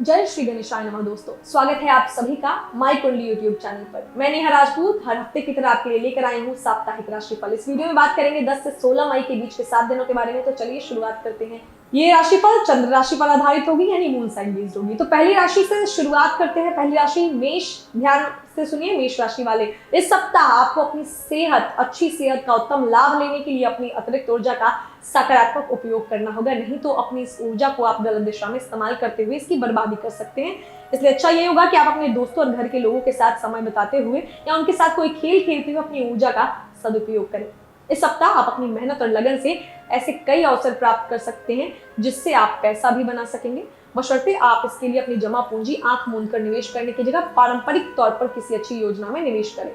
जय श्री गणेशाय नमः। दोस्तों, स्वागत है आप सभी का माई कुंडली यूट्यूब चैनल पर। मैं नेहा राजपूत हर हफ्ते की तरह आपके लिए लेकर आई हूँ साप्ताहिक राशिफल। इस वीडियो में बात करेंगे 10 से 16 मई के बीच के 7 दिनों के बारे में। तो चलिए शुरुआत करते हैं। ये राशिफल चंद्र राशि पर आधारित होगी, यानी मून साइन बेस्ड होगी। तो पहली राशि से शुरुआत करते हैं। पहली राशि मेष। ध्यान से सुनिए मेष राशि वाले, इस सप्ताह आपको अपनी सेहत, अच्छी सेहत का उत्तम लाभ लेने के लिए अपनी अतिरिक्त ऊर्जा का सकारात्मक उपयोग करना होगा, नहीं तो अपनी इस ऊर्जा को आप गलत दिशा में इस्तेमाल करते हुए इसकी बर्बादी कर सकते हैं। इसलिए अच्छा ये होगा कि आप अपने दोस्तों और घर के लोगों के साथ समय बिताते हुए या उनके साथ कोई खेल खेलते हुए अपनी ऊर्जा का सदुपयोग करें। इस सप्ताह आप अपनी मेहनत और लगन से ऐसे कई अवसर प्राप्त कर सकते हैं जिससे आप पैसा भी बना सकेंगे, बशर्ते आप इसके लिए अपनी जमा पूंजी आंख मूंद कर निवेश करने की जगह पारंपरिक तौर पर किसी अच्छी योजना में निवेश करें।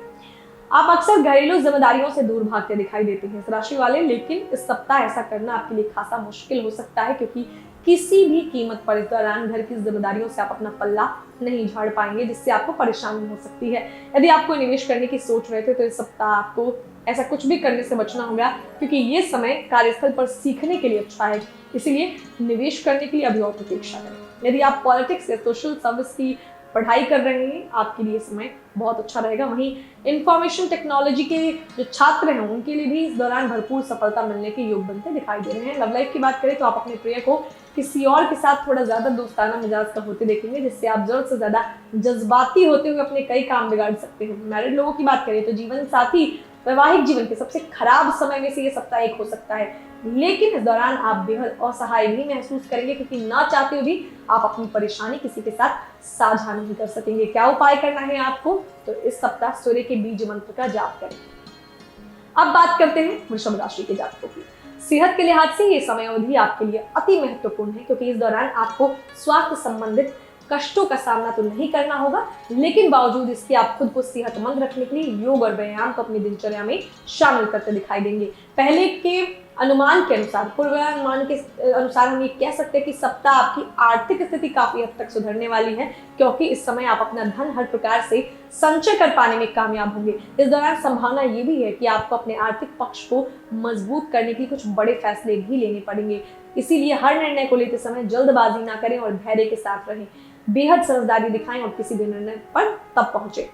आप अक्सर घरेलू जिम्मेदारियों से दूर भागते दिखाई देते हैं इस राशि वाले, लेकिन इस सप्ताह ऐसा करना आपके लिए खासा मुश्किल हो सकता है, क्योंकि किसी भी कीमत पर इस दौरान घर की जिम्मेदारियों से आप अपना पल्ला नहीं झाड़ पाएंगे, जिससे आपको परेशानी हो सकती है। यदि आप कोई निवेश करने की सोच रहे थे तो इस सप्ताह आपको ऐसा कुछ भी करने से बचना होगा, क्योंकि ये समय कार्यस्थल पर सीखने के लिए अच्छा है। इसीलिए निवेश करने के लिए अभी और प्रतीक्षा करें। यदि आप पॉलिटिक्स या सोशल सर्विस की पढ़ाई कर रहे हैं, आपके लिए समय बहुत अच्छा रहेगा। वहीं इंफॉर्मेशन टेक्नोलॉजी के जो छात्र हैं उनके लिए भी इस दौरान भरपूर सफलता मिलने के योग बनते दिखाई दे रहे हैं। लव लाइफ की बात करें तो आप अपने प्रिय को किसी और के साथ थोड़ा ज्यादा दोस्ताना मिजाज का होते देखेंगे, जिससे आप जरूरत से ज्यादा जज्बाती होते हुए अपने कई काम बिगाड़ सकते हैं। मैरिड लोगों की बात करें तो जीवन साथी वैवाहिक जीवन के सबसे खराब समय में से ये सप्ताह एक हो सकता है, लेकिन इस दौरान आप बेहद असहाय भी महसूस करेंगे, क्योंकि ना चाहते हुए भी आप अपनी परेशानी किसी के साथ साझा नहीं कर सकेंगे। क्या उपाय करना है आपको? तो इस सप्ताह सूर्य के बीज मंत्र का जाप करें। अब बात करते हैं वृषभ राशि के जातकों की। सेहत के लिहाज से ये समय अवधि आपके लिए अति महत्वपूर्ण है, क्योंकि इस दौरान आपको स्वास्थ्य संबंधित कष्टों का सामना तो नहीं करना होगा, लेकिन बावजूद इसके आप खुद को सेहतमंद रखने के लिए योग और व्यायाम को अपनी दिनचर्या में शामिल करते दिखाई देंगे। पहले के अनुमान के अनुसार, पूर्वानुमान के अनुसार हम ये कह सकते हैं कि सप्ताह आपकी आर्थिक स्थिति काफी हद तक सुधरने वाली है, क्योंकि इस समय आप अपना धन हर प्रकार से संचय कर पाने में कामयाब होंगे। इस दौरान संभावना ये भी है कि आपको अपने आर्थिक पक्ष को मजबूत करने के लिए कुछ बड़े फैसले भी लेने पड़ेंगे। इसीलिए हर निर्णय को लेते समय जल्दबाजी ना करें और धैर्य के साथ रहें। बेहद समझदारी दिखाएं और किसी भी निर्णय पर तब पहुंचे।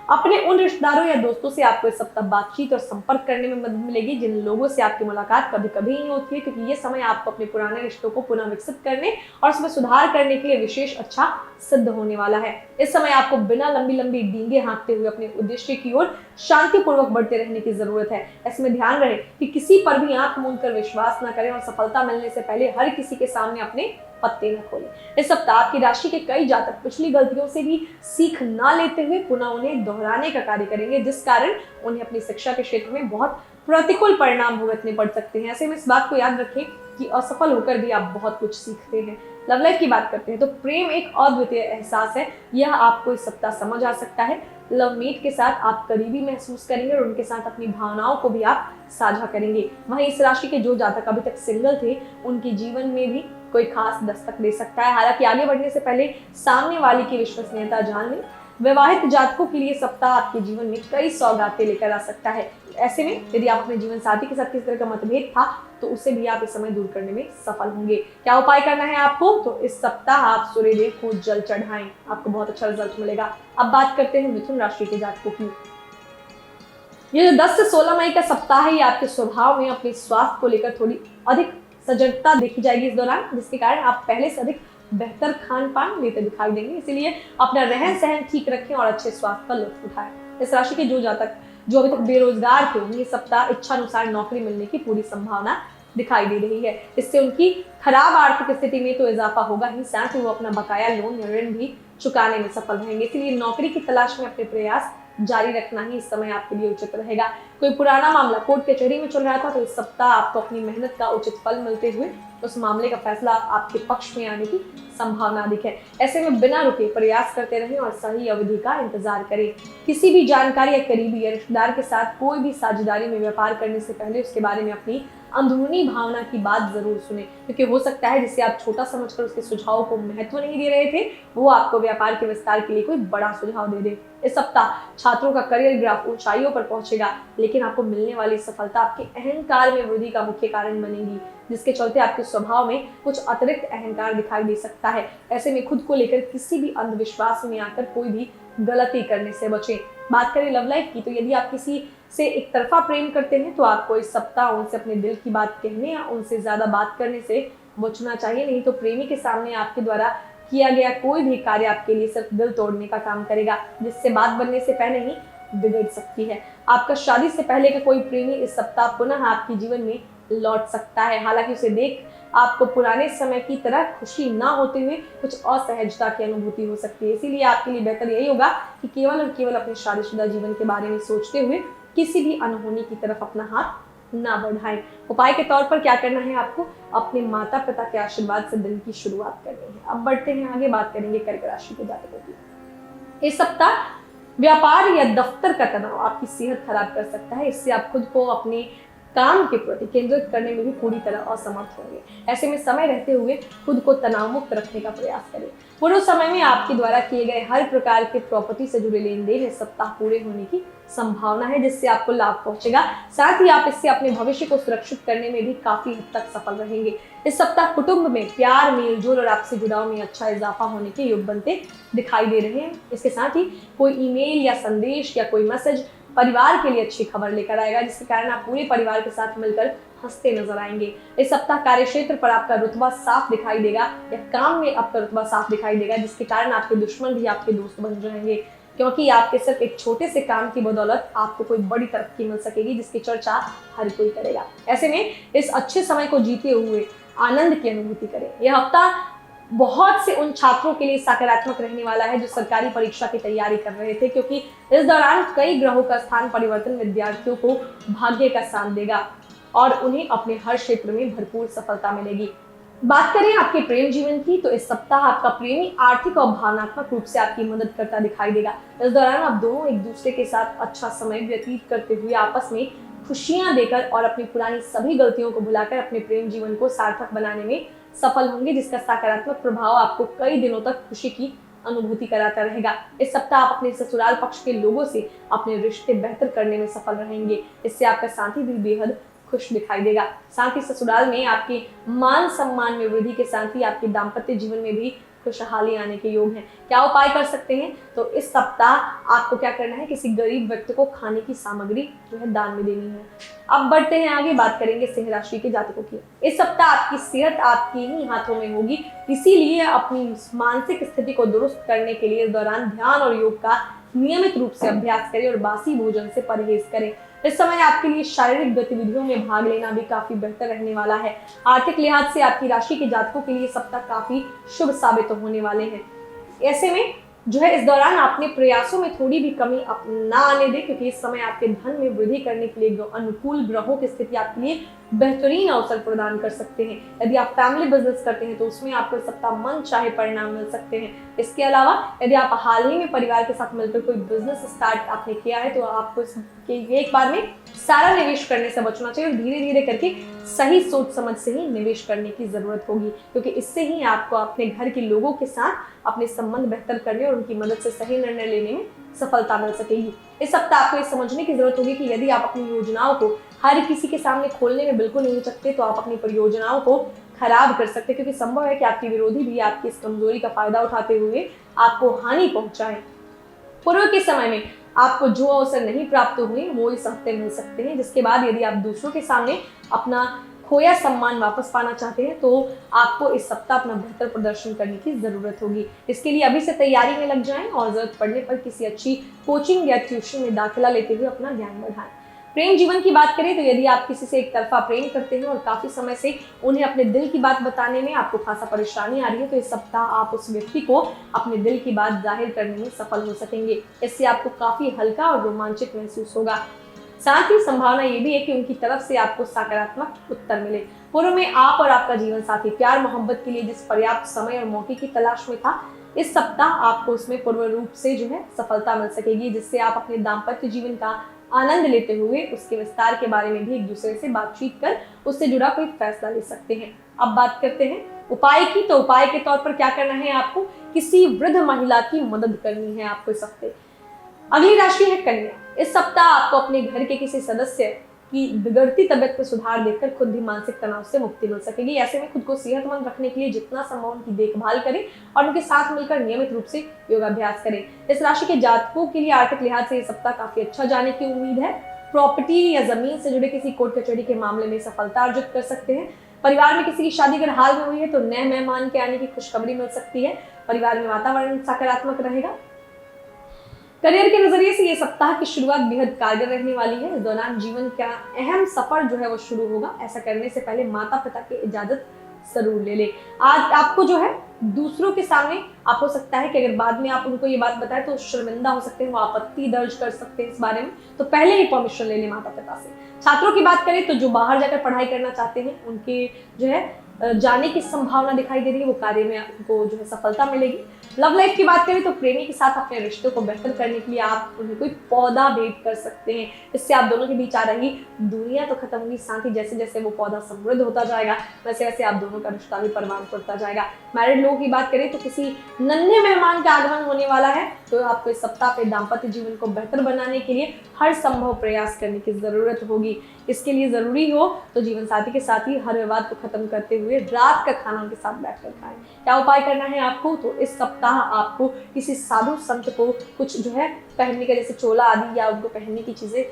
अपने उन रिश्तेदारों या दोस्तों से आपको इस सप्ताह बातचीत और संपर्क करने में मदद मिलेगी जिन लोगों से आपकी मुलाकात कभी कभी ही होती है, क्योंकि ये समय आपको अपने पुराने रिश्तों को पुनः विकसित करने और उसमें सुधार करने के लिए विशेष अच्छा सिद्ध होने वाला है। इस समय आपको बिना लंबी लंबी डींगे हाँकते हुए अपने उद्देश्य की ओर शांतिपूर्वक बढ़ते रहने की जरूरत है। इसमें ध्यान रहे कि किसी पर भी आंख मूंद कर विश्वास न करें और सफलता मिलने से पहले हर किसी के सामने अपने पत्ते न खोलें। इस सप्ताह आपकी राशि के कई जातक पिछली गलतियों से भी सीख ना लेते हुए पुनः उन्हें दोहराने का कार्य करेंगे, जिस कारण उन्हें अपनी शिक्षा के क्षेत्र में बहुत प्रतिकूल परिणाम भुगतने पड़ सकते हैं। ऐसे में इस बात को याद रखें कि असफल होकर भी आप बहुत कुछ सीखते हैं। लव लाइफ की बात करते हैं तो प्रेम एक अद्वितीय एहसास है, यह आपको इस सप्ताह समझ आ सकता है। लवमेट के साथ आप करीबी महसूस करेंगे और उनके साथ अपनी भावनाओं को भी आप साझा करेंगे। वहीं इस राशि के जो जातक अभी तक सिंगल थे उनके जीवन में भी कोई खास दस्तक दे सकता है। हालांकि आगे बढ़ने से पहले सामने वाले की विश्वसनीयता जान लें। विवाहित जातकों के लिए सप्ताह आपके जीवन में कई सौगातें लेकर आ सकता है। ऐसे में यदि आप अपने जीवन साथी के साथ किसी तरह का मतभेद था तो उसे भी आप इस समय दूर करने में सफल होंगे। क्या उपाय करना है आपको? तो इस सप्ताह आप सूर्यदेव को जल चढ़ाएं, आपको बहुत अच्छा रिजल्ट मिलेगा। अब बात करते हैं मिथुन राशि के जातकों की। ये जो 10 से 16 मई का सप्ताह है, ये आपके स्वभाव में अपने स्वास्थ्य को लेकर थोड़ी अधिक सजगता देखी जाएगी इस दौरान, जिसके कारण आप पहले से अधिक बेहतर खान पान लेते दिखाई देंगे। इसीलिए अपना रहन सहन ठीक रखें और अच्छे स्वास्थ्य का लुत्फ उठाएं। इस राशि के जो जातक जो अभी तक बेरोजगार थे उन्हें सप्ताह इच्छा अनुसार नौकरी मिलने की पूरी संभावना दिखाई दे रही है। इससे उनकी खराब आर्थिक स्थिति में तो इजाफा होगा ही, साथ ही वो अपना बकाया लोन या ऋण भी चुकाने में सफल रहेंगे। इसलिए नौकरी की तलाश में अपने प्रयास जारी रखना ही इस समय आपके लिए उचित रहेगा। कोई पुराना मामला कोर्ट कचहरी में चल रहा था तो इस सप्ताह आपको अपनी मेहनत का उचित फल मिलते हुए उस मामले का फैसला आपके पक्ष में आने की संभावना अधिक है। ऐसे में बिना रुके प्रयास करते रहें और सही अवधि का इंतजार करें। किसी भी जानकारी या करीबी या रिश्तेदार के साथ कोई भी साझेदारी में व्यापार करने से पहले उसके बारे में अपनी अंदरूनी भावना की बात जरूर सुने, क्योंकि हो सकता है जिसे आप छोटा समझकर उसके सुझाव को महत्व नहीं दे रहे थे, वो आपको व्यापार के विस्तार के लिए कोई बड़ा सुझाव दे दे। इस सप्ताह छात्रों का करियर ग्राफ ऊंचाइयों पर पहुंचेगा, लेकिन आपको मिलने वाली सफलता आपके अहंकार में वृद्धि का मुख्य कारण बनेगी, जिसके चलते आपके स्वभाव में कुछ अतिरिक्त अहंकार दिखाई दे सकता है। ऐसे में खुद को लेकर किसी भी अंधविश्वास में आकर कोई भी गलती करने से बचें। बात करें लव लाइफ की, तो यदि आप किसी से एक तरफा प्रेम करते हैं तो आपको इस सप्ताह उनसे अपने दिल की बात कहने या उनसे ज्यादा बात करने से बचना चाहिए, नहीं तो प्रेमी के सामने आपके द्वारा किया गया कोई भी कार्य आपके लिए सिर्फ दिल तोड़ने का काम करेगा, जिससे बात बनने से पहले ही बिगड़ सकती है। आपका शादी से पहले का कोई प्रेमी इस सप्ताह पुनः आपके जीवन में लौट सकता है, हालांकि उसे देख आपको पुराने समय की तरह खुशी ना होते हुए कुछ असहजता की अनुभूति हो सकती है। इसीलिए आपके लिए बेहतर यही होगा कि केवल और केवल अपने शादीशुदा जीवन के बारे में सोचते हुए किसी भी अनहोनी की तरफ अपना हाथ ना बढ़ाएं। उपाय के तौर पर क्या करना है, आपको अपने माता पिता के आशीर्वाद से दिन की शुरुआत करनी है। अब बढ़ते हैं आगे, बात करेंगे कर्क राशि के जातकों की। इस सप्ताह व्यापार या दफ्तर का तनाव आपकी सेहत खराब कर सकता है। इससे आप खुद को अपने काम के प्रति केंद्रित करने में भी पूरी तरह असमर्थ होंगे। ऐसे में समय रहते हुए खुद को तनाव मुक्त रखने का प्रयास करें। पूर्व समय में आपके द्वारा किए गए हर प्रकार के प्रॉपर्टी से जुड़े लेन देन इस सप्ताह पूरे होने की संभावना है, जिससे आपको लाभ पहुंचेगा। साथ ही आप इससे अपने भविष्य को सुरक्षित करने में भी काफी हद तक सफल रहेंगे। इस सप्ताह कुटुंब में प्यार, मेलजोल और आपसी जुड़ाव में अच्छा इजाफा होने के योग बनते दिखाई दे रहे हैं। इसके साथ ही कोई ईमेल या संदेश या कोई मैसेज परिवार के लिए अच्छी खबर लेकर आएगा, जिसके कारण आप पूरे परिवार के साथ मिलकर हंसते नजर आएंगे। इस सप्ताह कार्यक्षेत्र पर आपका रुतबा साफ दिखाई देगा या काम में आपका रुतबा साफ दिखाई देगा, जिसके कारण आपके दुश्मन भी आपके दोस्त बन जाएंगे, क्योंकि आपके सिर्फ एक छोटे से काम की बदौलत आपको कोई बड़ी तरक्की मिल सकेगी, जिसकी चर्चा हर कोई करेगा। ऐसे में इस अच्छे समय को जीते हुए आनंद की अनुभूति करें। यह हफ्ता बहुत से उन छात्रों के लिए सकारात्मक रहने वाला है जो सरकारी परीक्षा की तैयारी कर रहे थे, क्योंकि इस दौरान कई ग्रहों का स्थान परिवर्तन विद्यार्थियों को भाग्य का साथ देगा और उन्हें अपने हर क्षेत्र में भरपूर सफलता मिलेगी। बात करें आपके प्रेम जीवन की, तो इस सप्ताह आपका प्रेमी आर्थिक और भावनात्मक रूप से आपकी मदद करता दिखाई देगा। इस दौरान आप दोनों एक दूसरे के साथ अच्छा समय व्यतीत करते हुए आपस में खुशियां देकर और अपनी पुरानी सभी गलतियों को भुलाकर अपने प्रेम जीवन को सार्थक बनाने में सफल होंगे, जिसका सकारात्मक प्रभाव आपको कई दिनों तक खुशी की अनुभूति कराता रहेगा। इस सप्ताह आप अपने ससुराल पक्ष के लोगों से अपने रिश्ते बेहतर करने में सफल रहेंगे। इससे आपका साथी भी बेहद खुश दिखाई देगा। साथ ही ससुराल में आपके मान सम्मान में वृद्धि के साथ ही आपके दाम्पत्य जीवन में भी खुशहाली आने के योग हैं। क्या उपाय कर सकते हैं, तो इस सप्ताह आपको क्या करना है, किसी गरीब व्यक्ति को खाने की सामग्री जो है दान में देनी है। अब बढ़ते हैं आगे, बात करेंगे सिंह राशि के जातकों की। इस सप्ताह आपकी सेहत आपके ही हाथों में होगी, इसीलिए अपनी मानसिक स्थिति को दुरुस्त करने के लिए इस दौरान ध्यान और योग का नियमित रूप से अभ्यास करें और बासी भोजन से परहेज करें। इस समय आपके लिए शारीरिक गतिविधियों में भाग लेना भी काफी बेहतर रहने वाला है। आर्थिक लिहाज से आपकी राशि के जातकों के लिए सप्ताह काफी शुभ साबित होने वाले हैं। ऐसे में जो है इस दौरान अपने प्रयासों में थोड़ी भी कमी ना आने दें, क्योंकि इस समय आपके धन में वृद्धि करने के लिए अनुकूल ग्रहों की स्थिति आपके लिए बेहतरीन अवसर प्रदान कर सकते हैं। यदि आप फैमिली बिजनेस करते हैं तो उसमें आपको इस सप्ताह मन चाहे परिणाम मिल सकते हैं। इसके अलावा यदि आप हाल ही में परिवार के साथ मिलकर कोई बिजनेस स्टार्ट आपने किया है तो आपको एक बार में सारा निवेश करने से बचना चाहिए और धीरे धीरे करके सही सोच समझ से ही निवेश करने की जरूरत होगी, क्योंकि इससे ही आपको अपने घर के लोगों के साथ अपने संबंध बेहतर करने और उनकी मदद से सही निर्णय लेने में सफलता मिल सकेगी। इस सप्ताह आपको ये समझने की जरूरत होगी कि यदि आप अपनी योजनाओं को हर किसी के सामने खोलने में बिल्कुल नहीं सकते तो आप अपनी परियोजनाओं को खराब कर सकते, क्योंकि संभव है कि आपके विरोधी भी आपकी इस कमजोरी का फायदा उठाते हुए आपको हानि पहुंचाए। पूर्व के समय में आपको जो अवसर नहीं प्राप्त हुए वो इस हफ्ते मिल सकते हैं, जिसके बाद यदि आप दूसरों के सामने अपना खोया सम्मान वापस पाना चाहते हैं तो आपको इस सप्ताह अपना बेहतर प्रदर्शन करने की जरूरत होगी। इसके लिए अभी से तैयारी में लग जाएं और जरूरत पड़ने पर किसी अच्छी कोचिंग या ट्यूशन में दाखिला लेते हुए अपना ज्ञान बढ़ाएं। प्रेम जीवन की बात करें तो यदि आप किसी से एक तरफा प्रेम करते हैं और काफी समय से उन्हें अपने दिल की बात बताने में आपको खासा परेशानी आ रही है तो इस सप्ताह आप उस व्यक्ति को अपने दिल की बात जाहिर करने में सफल हो सकेंगे। इससे आपको काफी हल्का और रोमांचित महसूस होगा। साथ ही संभावना ये भी है कि उनकी तरफ से आपको सकारात्मक उत्तर मिले। पूर्व में आप और आपका जीवन साथी प्यार मोहब्बत के लिए जिस पर्याप्त समय और मौके की तलाश में था, इस सप्ताह आपको उसमें पूर्ण रूप से जो है सफलता मिल सकेगी, जिससे आप अपने दाम्पत्य जीवन का आनंद लेते हुए उसके विस्तार के बारे में भी एक दूसरे से बातचीत कर उससे जुड़ा कोई फैसला ले सकते हैं। अब बात करते हैं उपाय की। तो उपाय के तौर पर क्या करना है आपको, किसी वृद्ध महिला की मदद करनी है आपको इस हफ्ते। अगली राशि है कन्या। इस सप्ताह आपको अपने घर के किसी सदस्य की बिगड़ती तबियत में सुधार देखकर खुद भी मानसिक तनाव से मुक्ति मिल सकेगी। ऐसे में खुद को सेहतमंद रखने के लिए जितना संभव उनकी देखभाल करें और उनके साथ मिलकर नियमित रूप से योगाभ्यास करें। इस राशि के जातकों के लिए आर्थिक लिहाज से ये सप्ताह काफी अच्छा जाने की उम्मीद है। प्रॉपर्टी या जमीन से जुड़े किसी कोर्ट कचहरी के मामले में सफलता अर्जित कर सकते हैं। परिवार में किसी की शादी अगर हाल में हुई है तो नए मेहमान के आने की खुशखबरी मिल सकती है। परिवार में वातावरण सकारात्मक रहेगा। करियर के नजरिए से ये सप्ताह की शुरुआत बेहद कारगर रहने वाली है। इस दौरान जीवन का अहम सफर जो है वो शुरू होगा। ऐसा करने से पहले माता पिता की इजाजत जरूर ले ले। आज आपको जो है दूसरों के सामने आप हो सकता है कि अगर बाद में आप उनको ये बात बताएं तो शर्मिंदा हो सकते हैं, वो आपत्ति दर्ज कर सकते हैं इस बारे में, तो पहले ही परमिशन ले ले माता पिता से। छात्रों की बात करें तो जो बाहर जाकर पढ़ाई करना चाहते हैं उनके जो है जाने की संभावना दिखाई दे रही है, वो कार्य में आपको जो है सफलता मिलेगी। लव लाइफ की बात करें तो प्रेमी के साथ अपने रिश्तों को बेहतर करने के लिए आप उन्हें कोई पौधा भेंट कर सकते हैं। इससे आप दोनों के बीच आ रही दूरियां तो खत्म होगी, साथ ही जैसे जैसे वो पौधा समृद्ध होता जाएगा वैसे वैसे आप दोनों का रिश्ता भी परवान पड़ता जाएगा। मैरिड लोगों की बात करें तो किसी नन्हे मेहमान का आगमन होने वाला है, तो आपको इस सप्ताह पे दाम्पत्य जीवन को बेहतर बनाने के लिए हर संभव प्रयास करने की जरूरत होगी। इसके लिए जरूरी हो तो जीवन साथी के साथ ही हर विवाद को खत्म करते हुए रात का खाना उनके साथ बैठकर खाएं। क्या उपाय करना है आपको, तो इस सप्ताह आपको किसी साधु संत को कुछ जो है पहनने का, जैसे चोला आदि या उनको पहनने की चीजें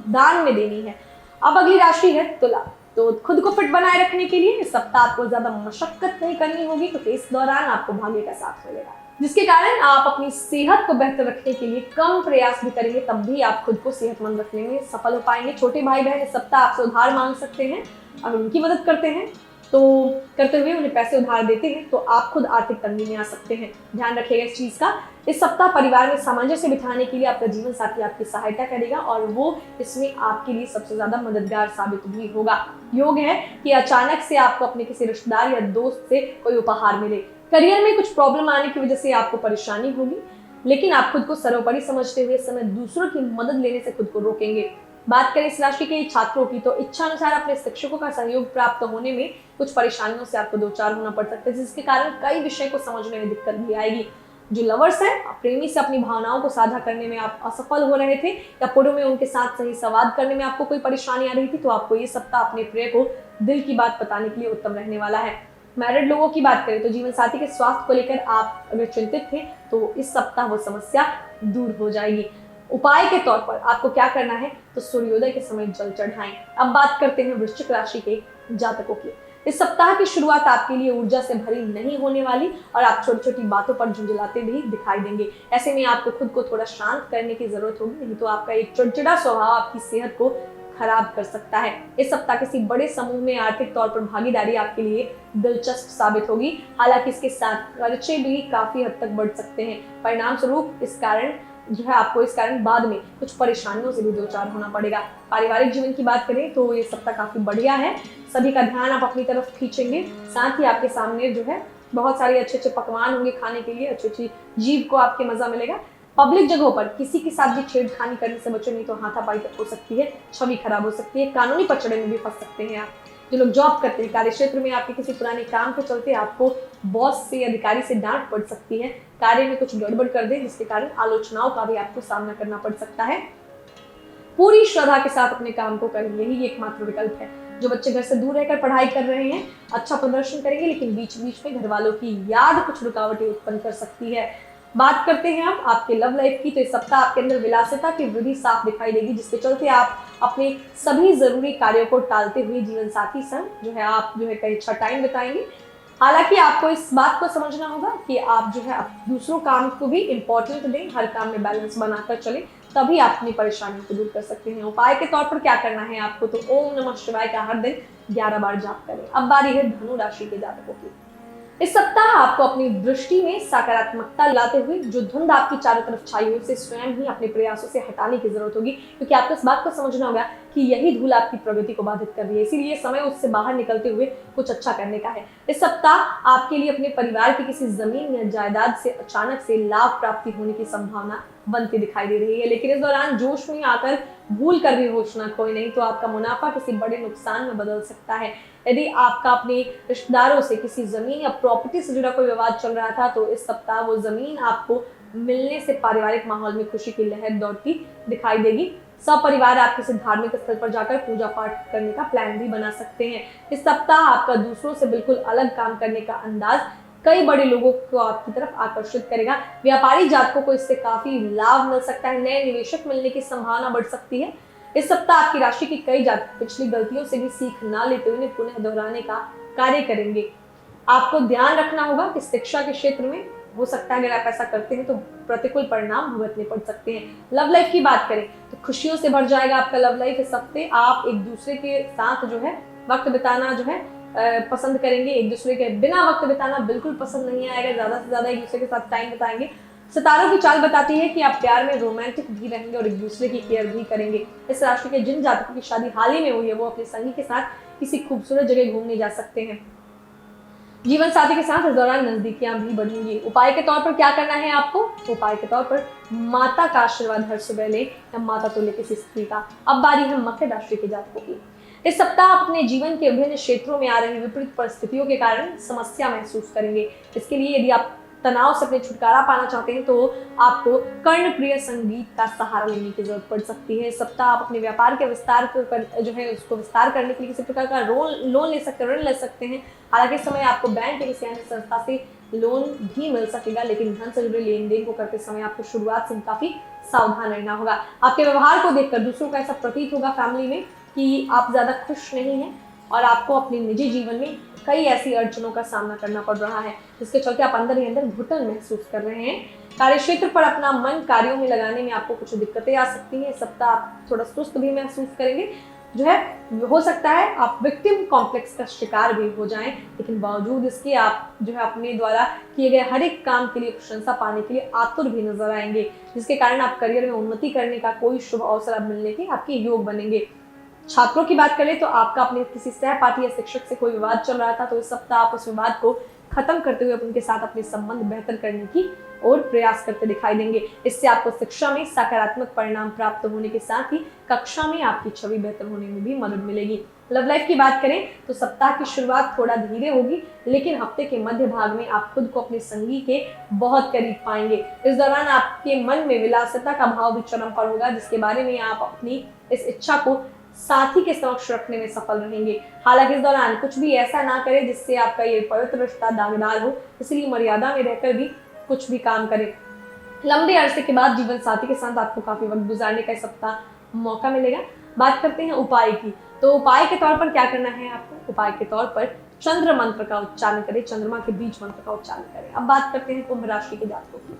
दान में देनी है। अब अगली राशि है तुला। तो खुद को फिट बनाए रखने के लिए इस सप्ताह आपको ज्यादा मशक्कत नहीं करनी होगी, क्योंकि इस दौरान आपको भाग्य का साथ मिलेगा, जिसके कारण आप अपनी सेहत को बेहतर रखने के लिए कम प्रयास भी करेंगे तब भी आप खुद को सेहतमंद रखने में सफल हो पाएंगे। छोटे भाई बहन इस सप्ताह आपसे उधार मांग सकते हैं। अगर उनकी मदद करते हुए उन्हें पैसे उधार देते हैं तो आप खुद आर्थिक तंगी में आ सकते हैं। ध्यान रखिएगा इस चीज का। इस सप्ताह परिवार में सामंजस्य बिठाने के लिए आपका जीवन साथी आपकी सहायता करेगा और वो इसमें आपके लिए सबसे ज्यादा मददगार साबित भी होगा। योग है कि अचानक से आपको अपने किसी रिश्तेदार या दोस्त से कोई उपहार मिले। करियर में कुछ प्रॉब्लम आने की वजह से आपको परेशानी होगी, लेकिन आप खुद को सर्वोपरि समझते हुए इस समय दूसरों की मदद लेने से खुद को रोकेंगे। बात करें इस राशि के छात्रों की, तो इच्छा अनुसार अपने शिक्षकों का सहयोग प्राप्त होने में कुछ परेशानियों से आपको दो चार होना पड़ सकता है, जिसके कारण कई विषय को समझने में दिक्कत भी आएगी। जो लवर्स हैं, प्रेमी से अपनी भावनाओं को साझा करने में आप असफल हो रहे थे या पूर्व में उनके साथ सही संवाद करने में आपको कोई परेशानी आ रही थी, तो आपको ये सप्ताह अपने प्रिय को दिल की बात बताने के लिए उत्तम रहने वाला है। मैरिड लोगों की बात करें तो जीवन साथी के स्वास्थ्य को लेकर आप अगर चिंतित थे तो इस सप्ताह वो समस्या दूर हो जाएगी। उपाय के तौर पर आपको क्या करना है, तो सूर्योदय के समय जल चढ़ाएं। अब बात करते हैं वृश्चिक राशि के जातकों की। इस सप्ताह की शुरुआत आपके लिए ऊर्जा से भरी नहीं होने वाली और आप छोटी छोटी बातों पर झुंझलाते भी दिखाई देंगे। ऐसे में आपको खुद को थोड़ा शांत करने की जरूरत होगी, नहीं तो आपका एक चिड़चिड़ा स्वभाव आपकी सेहत को खराब कर सकता है। इस सप्ताह किसी बड़े समूह में आर्थिक तौर पर भागीदारी आपके लिए दिलचस्प साबित होगी। हालांकि इसके साथ खर्चे भी काफी हद तक बढ़ सकते हैं। परिणाम स्वरूप आपको इस कारण बाद में कुछ परेशानियों से भी दो चार होना पड़ेगा। पारिवारिक जीवन की बात करें तो ये सप्ताह काफी बढ़िया है। सभी का ध्यान आप अपनी तरफ खींचेंगे, साथ ही आपके सामने जो है बहुत सारे अच्छे अच्छे पकवान होंगे खाने के लिए, अच्छी अच्छी जीभ को आपके मजा मिलेगा। पब्लिक जगहों पर किसी के साथ भी छेड़खानी करने से बचो, नहीं तो हाथापाई तक हो सकती है, छवि खराब हो सकती है, कानूनी पचड़े में भी फंस सकते हैं आप। जो लोग जॉब करते हैं, कार्य क्षेत्र में आपके किसी पुराने काम के चलते आपको बॉस से, अधिकारी से डांट पड़ सकती है, कार्य में कुछ गड़बड़ कर दे जिसके कारण आलोचनाओं का भी आपको सामना करना पड़ सकता है। पूरी श्रद्धा के साथ अपने काम को करें, यही एकमात्र विकल्प है। जो बच्चे घर से दूर रहकर पढ़ाई कर रहे हैं अच्छा प्रदर्शन करेंगे, लेकिन बीच बीच में घर वालों की याद कुछ रुकावटें उत्पन्न कर सकती है। बात करते हैं अब आपके लव लाइफ की। तो इस सप्ताह आपके अंदर विलासिता की वृद्धि साफ दिखाई देगी, जिसके चलते आप अपने सभी जरूरी कार्यों को टालते हुए जीवन साथी संग आप कई अच्छा टाइम बिताएंगे। हालांकि आपको इस बात को समझना होगा कि आप दूसरों काम को भी इम्पोर्टेंट दें, हर काम में बैलेंस बनाकर चलें, तभी आप अपनी परेशानियों को दूर कर सकते हैं। उपाय के तौर पर क्या करना है आपको, तो ओम नमः शिवाय का हर दिन 11 बार जाप करें। अब बारी है धनु राशि के जातकों की। इस सप्ताह आपको अपनी दृष्टि में सकारात्मकता लाते हुए जो धुंध आपकी चारों तरफ छाई हुई उसे स्वयं ही अपने प्रयासों से हटाने की जरूरत होगी, क्योंकि आपको इस बात को समझना होगा कि यही धूल आपकी प्रगति को बाधित कर रही है, इसीलिए समय उससे बाहर निकलते हुए कुछ अच्छा करने का है। इस सप्ताह आपके लिए अपने परिवार की किसी जमीन या जायदाद से अचानक से लाभ प्राप्ति होने की संभावना बनती दिखाई दे रही है, लेकिन इस दौरान जोश में आकर भूल कर भी होश न खोए, नहीं तो आपका मुनाफा किसी बड़े नुकसान में बदल सकता है। यदि आपका अपने रिश्तेदारों से किसी जमीन या प्रॉपर्टी से जुड़ा कोई विवाद चल रहा था, तो इस सप्ताह वो जमीन आपको मिलने से पारिवारिक माहौल में खुशी की लहर दौड़ती दिखाई देगी। सपरिवार आप किसी धार्मिक स्थल पर जाकर पूजा पाठ करने का प्लान भी बना सकते हैं। इस सप्ताह आपका दूसरों से बिल्कुल अलग काम करने का अंदाज कई बड़े लोगों को आपकी तरफ आकर्षित करेगा। व्यापारी जातकों को इससे काफी लाभ मिल सकता है, नए निवेशक मिलने की संभावना बढ़ सकती है। इस सप्ताह आपकी राशि की कई जातक पिछली गलतियों से भी सीख ना लेते हुए पुनः दोहराने का कार्य करेंगे। आपको ध्यान रखना होगा कि शिक्षा के क्षेत्र में हो सकता है अगर आप ऐसा करते हैं तो प्रतिकूल परिणाम भुगतने पड़ सकते हैं। लव लाइफ की बात करें तो खुशियों से भर जाएगा आपका लव लाइफ। इस हफ्ते आप एक दूसरे के साथ जो है वक्त बिताना जो है पसंद करेंगे। एक दूसरे के बिना वक्त बिताना बिल्कुल पसंद नहीं आएगा, ज्यादा से ज्यादा एक दूसरे के साथ टाइम बिताएंगे। सितारों की चाल बताती है कि आप प्यार में रोमांटिक भी रहेंगे और एक दूसरे की केयर भी करेंगे। इस राशि के जिन जातकों की शादी हाल ही में हुई है वो अपने संगी के साथ किसी खूबसूरत जगह घूमने जा सकते हैं। जीवन साथी के साथ इस दौरान नजदीकियां भी बढ़ेंगी। उपाय के तौर पर क्या करना है आपको? उपाय के तौर पर माता का आशीर्वाद हर सुबह ले या माता तो ले किसी स्त्री का। अब बारी है मकर राशि के जातकों की। इस सप्ताह आप अपने जीवन के विभिन्न क्षेत्रों में आ रही विपरीत परिस्थितियों के कारण समस्या महसूस करेंगे। इसके लिए यदि आप तनाव से अपने छुटकारा पाना चाहते हैं तो आपको कर्णप्रिय संगीत का सहारा लेने की जरूरत पड़ सकती है। इस सप्ताह आप अपने व्यापार के विस्तार जो है उसको विस्तार करने के लिए किसी प्रकार का लोन ले सकते हैं, ऋण ले सकते हैं। हालांकि इस समय आपको बैंक या किसी अन्य संस्था से लोन भी मिल सकेगा, लेकिन धन से जुड़े लेन देन को करते समय आपको शुरुआत से काफी सावधान रहना होगा। आपके व्यवहार को देखकर दूसरों को ऐसा प्रतीत होगा फैमिली में कि आप ज्यादा खुश नहीं हैं और आपको अपने निजी जीवन में कई ऐसी अड़चनों का सामना करना पड़ रहा है, जिसके चलते आप अंदर ही अंदर घुटन महसूस कर रहे हैं। कार्यक्षेत्र पर अपना मन कार्यों में लगाने में आपको कुछ दिक्कतें आ सकती हैं। इस सप्ताह आप थोड़ा सुस्त भी महसूस करेंगे, जो है हो सकता है आप विक्टिम कॉम्प्लेक्स का शिकार भी हो जाएं, लेकिन बावजूद इसके आप जो है अपने द्वारा किए गए हर एक काम के लिए प्रशंसा पाने के लिए आतुर भी नजर आएंगे, जिसके कारण आप करियर में उन्नति करने का कोई शुभ अवसर मिलने के आपके योग बनेंगे। छात्रों की बात करें तो आपका अपने किसी सहपाठी या शिक्षक से कोई विवाद चल रहा था, तो इस सप्ताह आप उस विवाद को खत्म करते हुए उनके साथ अपने संबंध बेहतर करने की और प्रयास करते दिखाई देंगे। इससे आपको शिक्षा में सकारात्मक परिणाम प्राप्त होने के साथ ही कक्षा में आपकी छवि बेहतर होने में भी मदद मिलेगी। लव लाइफ की बात करें तो सप्ताह की शुरुआत थोड़ा धीरे होगी, लेकिन हफ्ते के मध्य भाग में आप खुद को अपने संगी के बहुत करीब पाएंगे। इस दौरान आपके मन में विलासिता का भाव भी चरम पर होगा, जिसके बारे में आप अपनी इस इच्छा को साथी के समक्ष रखने में सफल रहेंगे। हालांकि इस दौरान कुछ भी ऐसा ना करें जिससे आपका ये पवित्र रिश्ता दागदार हो, इसलिए मर्यादा में रहकर भी कुछ भी काम करें। लंबे अरसे के बाद जीवन साथी के साथ आपको काफी वक्त गुजारने का इस सप्ताह मौका मिलेगा। बात करते हैं उपाय की, तो उपाय के तौर पर क्या करना है आपको? उपाय के तौर पर चंद्र मंत्र का उच्चारण करें, चंद्रमा के बीच मंत्र का उच्चारण करें। अब बात करते हैं कुंभ राशि के जातकों की।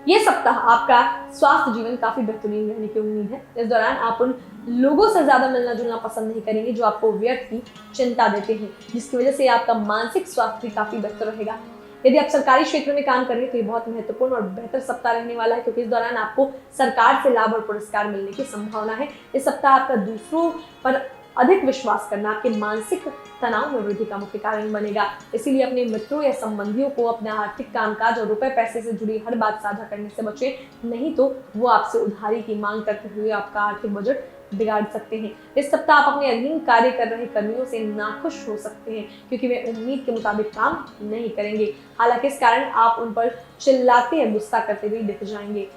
ये सप्ताह आपका स्वास्थ्य जीवन काफी बेहतरीन रहने की उम्मीद है। इस दौरान आप उन लोगों से ज्यादा मिलना जुलना पसंद नहीं करेंगे जो आपको व्यर्थ की चिंता देते हैं, जिसकी वजह से आपका मानसिक स्वास्थ्य भी काफी बेहतर रहेगा। यदि आप सरकारी क्षेत्र में काम कर रहे हैं तो ये बहुत महत्वपूर्ण और बेहतर सप्ताह रहने वाला है, क्योंकि इस दौरान आपको सरकार से लाभ और पुरस्कार मिलने की संभावना है। इस सप्ताह आपका दूसरों पर अधिक विश्वास करना आपके मानसिक तनाव में वृद्धि का मुख्य कारण बनेगा। इसीलिए अपने मित्रों या संबंधियों को अपने आर्थिक कामकाज और रुपए पैसे से जुड़ी हर बात साझा करने से बचें, नहीं तो वो आपसे उधारी की मांग करते हुए आपका आर्थिक बजट बिगाड़ सकते हैं। इस सप्ताह आप अपने अधीन कार्य कर रहे कर्मियों से नाखुश हो सकते हैं, क्योंकि वे उम्मीद के मुताबिक काम नहीं करेंगे। हालांकि इस कारण आप उन पर चिल्लाते या गुस्सा करते हुए दिख जाएंगे,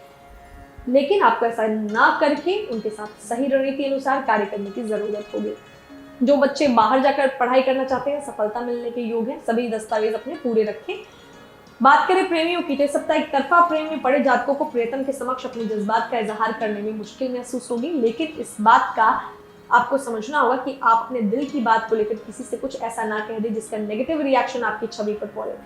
लेकिन आपको ऐसा ना करके उनके साथ सही रणनीति अनुसार कार्य करने की जरूरत होगी। जो बच्चे बाहर जाकर पढ़ाई करना चाहते हैं, सफलता मिलने के योग है। सभी दस्तावेज अपने पूरे रखें। बात करें प्रेमियों की, तो इस सप्ताह एक तरफा प्रेम में पड़े जातकों को प्रियतम के समक्ष अपने जज्बात का इजहार करने में मुश्किल महसूस होगी, लेकिन इस बात का आपको समझना होगा कि आप अपने दिल की बात को लेकर किसी से कुछ ऐसा ना कह दे जिसका नेगेटिव रिएक्शन आपकी छवि पर पड़े।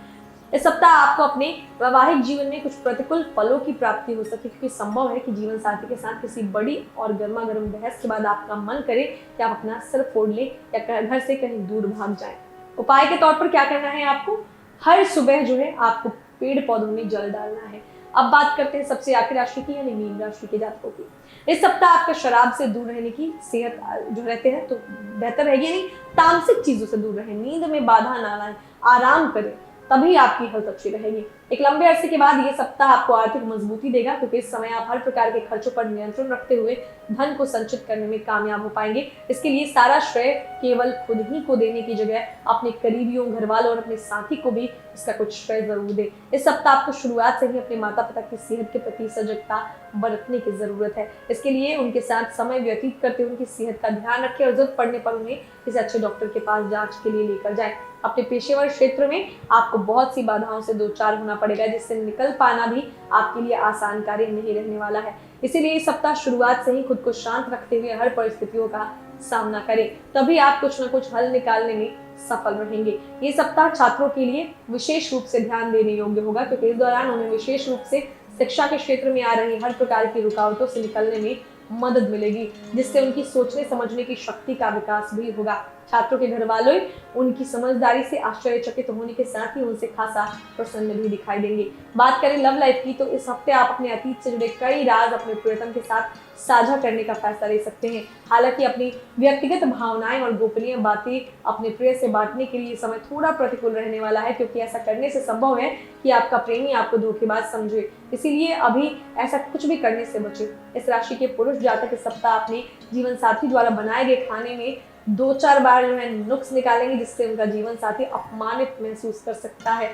इस सप्ताह आपको अपने वैवाहिक जीवन में कुछ प्रतिकूल फलों की प्राप्ति हो सकती है, क्योंकि संभव है कि जीवन साथी के साथ किसी बड़ी और गर्मा गर्म बहस के बाद आपका मन करे कि आप अपना सिर फोड़ लें या घर से कहीं दूर भाग जाएं। उपाय के तौर पर क्या करना है आपको? हर सुबह जो है आपको पेड़ पौधों में जल डालना है। अब बात करते हैं सबसे आखिरी राशि की यानी मीन राशि के जातकों की। इस सप्ताह आपका शराब से दूर रहने की, सेहत जो रहते हैं तो बेहतर रहेगी, यानी तामसिक चीजों से दूर रहें, नींद में बाधा ना लाएं, आराम करें, तभी आपकी हेल्थ अच्छी रहेगी। एक लंबे अरसे के बाद ये सप्ताह आपको आर्थिक मजबूती देगा, क्योंकि इस समय आप हर प्रकार के खर्चों पर नियंत्रण रखते हुए धन को संचित करने में कामयाब हो पाएंगे। इसके लिए सारा श्रेय केवल खुद ही को देने की जगह अपने करीबियों, घर वालों और अपने साथी को भी इसका कुछ श्रेय जरूर दें। इस सप्ताह आपको शुरुआत से ही अपने माता पिता की सेहत के प्रति सजगता बरतने की जरूरत है। इसके लिए उनके साथ समय व्यतीत करते हुए उनकी सेहत का ध्यान रखें और जरूरत पड़ने पर उन्हें किसी अच्छे डॉक्टर के पास जांच के लिए लेकर जाएं। अपने पेशेवर क्षेत्र में आपको बहुत सी बाधाओं से दो चार होना पड़ेगा, जिससे निकल पाना भी आपके लिए आसान कार्य नहीं रहने वाला है। इसीलिए इस सप्ताह शुरुआत से ही खुद को शांत रखते हुए हर परिस्थितियों का सामना करें, तभी आप कुछ न कुछ हल निकालने में सफल रहेंगे। ये सप्ताह छात्रों के लिए विशेष रूप से ध्यान देने योग्य होगा, क्योंकि इस दौरान उन्हें विशेष रूप से शिक्षा के क्षेत्र में आ रही हर प्रकार की रुकावटों से निकलने में मदद मिलेगी, जिससे उनकी सोचने समझने की शक्ति का विकास भी होगा। छात्रों के घर वालों उनकी समझदारी से आश्चर्यचकित होने के साथ ही उनसे खासा प्रसन्न भी दिखाई देंगे। बात करें लव लाइफ की, तो इस हफ्ते आप अपने अतीत से जुड़े कई राज अपने प्रियतम के साथ साझा करने का फैसला ले सकते हैं। हालांकि अपनी व्यक्तिगत भावनाएं और गोपनीय बातें अपने प्रिय से बांटने के लिए समय थोड़ा प्रतिकूल रहने वाला है, क्योंकि ऐसा करने से संभव है कि आपका प्रेमी आपको धोखेबाज समझे। इसीलिए अभी ऐसा कुछ भी करने से बचे। इस राशि के पुरुष जातक इस सप्ताह अपने जीवन साथी द्वारा बनाए गए खाने में 2-4 बार जो है नुक्स निकालेंगे, जिससे उनका जीवन साथी अपमानित महसूस कर सकता है।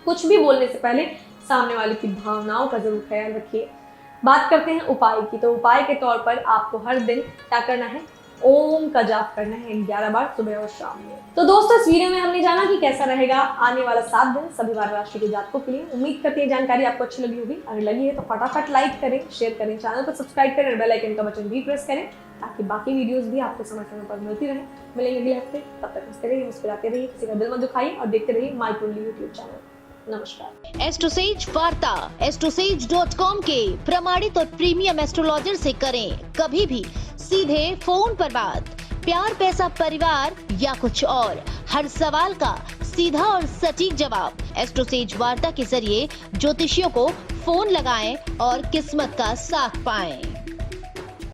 कुछ भी बोलने से पहले सामने वाले की भावनाओं का जरूर ख्याल रखिए। बात करते हैं उपाय की, तो उपाय के तौर पर आपको हर दिन क्या करना है, ओम का जाप करना है 11 बार सुबह और शाम में। तो दोस्तों, इस वीडियो में हमने जाना कि कैसा रहेगा आने वाला 7 दिन सभी 12 राशि के जातकों के लिए। उम्मीद करते हैं जानकारी आपको अच्छी लगी होगी। अगर लगी है तो फटाफट लाइक करें, शेयर करें, चैनल को सब्सक्राइब करें और बेल आइकन का बटन भी प्रेस करें, ताकि बाकी वीडियोस भी आपको समय समय पर मिलती रहे। मिलेंगे अगले हफ्ते, तब तक हंसते रहिए, मुस्कुराते रहिए, किसी का दिल मत दुखाइए और देखते रहिए माई कुंडली यूट्यूब चैनल। नमस्कार। एस्ट्रोसेज वार्ता astrosage.com के प्रमाणित और प्रीमियम एस्ट्रोलॉजर से करें कभी भी सीधे फोन पर बात। प्यार, पैसा, परिवार या कुछ और, हर सवाल का सीधा और सटीक जवाब। एस्ट्रोसेज वार्ता के जरिए ज्योतिषियों को फोन लगाएं और किस्मत का साथ पाएं।